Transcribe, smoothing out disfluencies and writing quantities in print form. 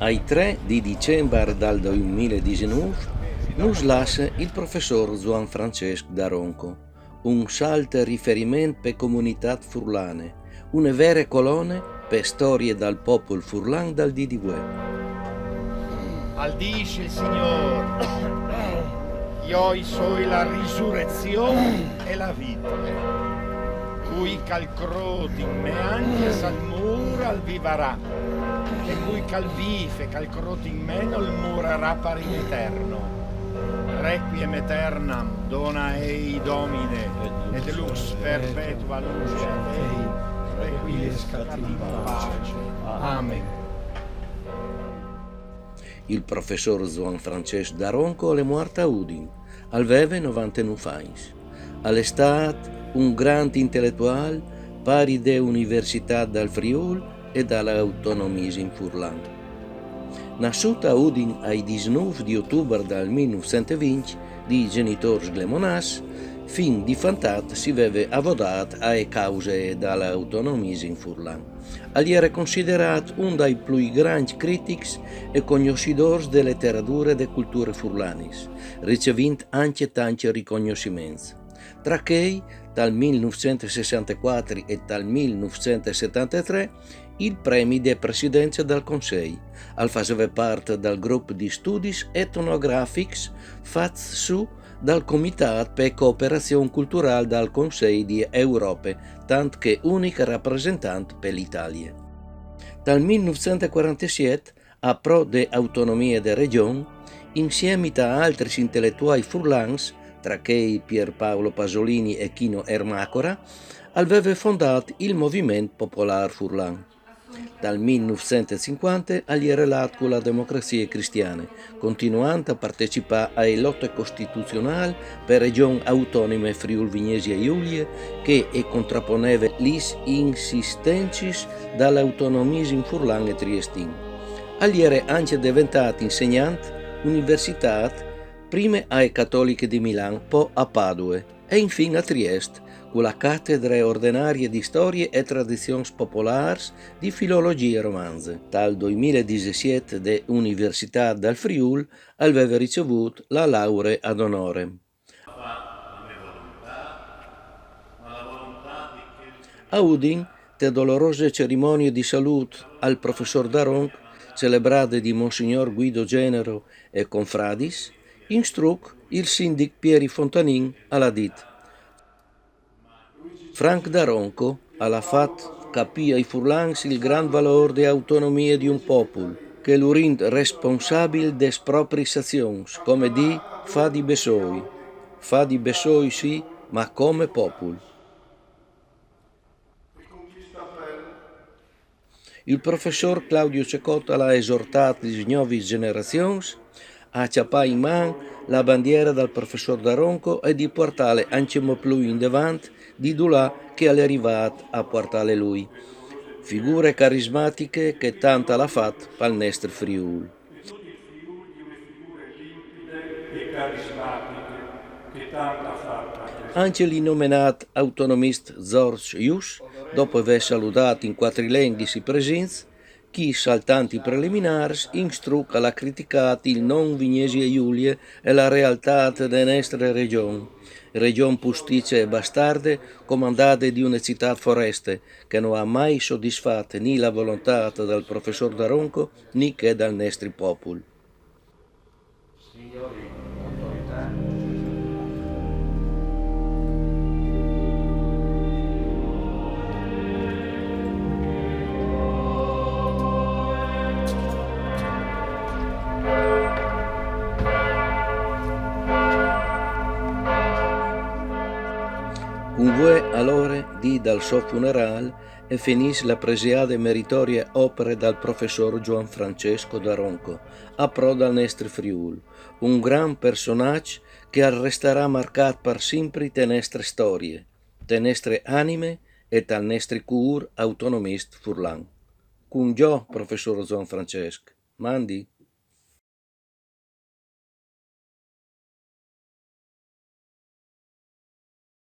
Ai 3 di dicembre del 2019 nos lascia il professor Joan Francesc Daronco, un salt riferimento per comunità furlane, una vera colonna per storie dal popolo furlan dal DDW. Al dice il Signore, io soy la risurrezione e la vita. Cui calcroti me anche salmura al vivarà, e cui calvife calcroti in me non murarà per in eterno. Requiem aeternam dona ei Domine, et lux perpetua luce ei, requiescat in pace. Amen. Il professor Joan Francesc Daronco è morto a Udin, aveva 99 anni. All'estate un grande intellettuale, pari de Università dal Friul e dall'autonomismo in Furlan. Nasciuto a Udin ai 19 di ottobre del 1920 di genitori glemonas, fin di fantat si veve avodat alle cause dall'autonomismo in Furlan. Egli era considerato uno dei più grandi critici e conoscitori delle letterature e delle culture furlanis, ricevendo anche tanti riconoscimenti. Tra cui, dal 1964 e dal 1973, il premio di presidenza del Consiglio, al faceva parte del gruppo di studi etnografici fatto su dal Comitato per Cooperazione Culturale del Consiglio di Europa, tanto che unica rappresentante per l'Italia. Dal 1947, a pro de autonomia della regione, insieme a altri intellettuali furlans, tra cui Pierpaolo Pasolini e Chino Ermacora, aveva fondato il Movimento Popolare Furlan. Dal 1950 egli era relato con la democrazia cristiana, continuando a partecipare alle lotte costituzionali per regioni autonome Friuli-Venezia Giulia, che contrapponeva le insistenze dall'autonomismo furlan e triestino. Egli era anche diventato insegnante universitario prima alle Cattoliche di Milano, poi a Padova e infine a Trieste, con la cattedra ordinaria di Storie e Tradizioni Popolari di Filologia e Romanze. Dal 2017 dell'Università del Friul aveva ricevuto la laurea ad onore. A Udin, le dolorose cerimonie di saluto al professor Daronco, celebrate di Monsignor Guido Genero e confradis, instruc il sindic Pieri Fontanin alla dit. Frank Daronco ha fatto capire ai furlans il gran valore di autonomia di un popolo, che lo rende responsabile des proprie azioni, come di fa di Bessoi. Fa di Bessoi sì, ma come popolo. Il professor Claudio Cecotto ha esortato le nuove generazioni a ciappare in mano la bandiera del professor Daronco e di portarle anche più in davanti di là che è arrivato a portarle lui. Figure carismatiche che tanto l'ha fatto per il nostro Friuli. Anche l'innominato autonomista George Hughes, dopo aver salutato in quadrilingue si presenza, chi saltanti preliminari instruca la criticata il non Vignesia Giulia e la realtà della nostra regione pusticcia e bastarde, comandate di una città foreste che non ha mai soddisfatto né la volontà del professor Daronco né che dal nostro popolo. Un vuoi allora di dal suo funerale e finisse la presiade meritoria opera dal professor Joan Francesco Daronco, a pro dal nostro Friul, un gran personaggio che resterà marcato per sempre le nostre storie, le nostre anime e dal nostro cuore autonomista furlan. Con Gio, professor Joan Francesco, mandi.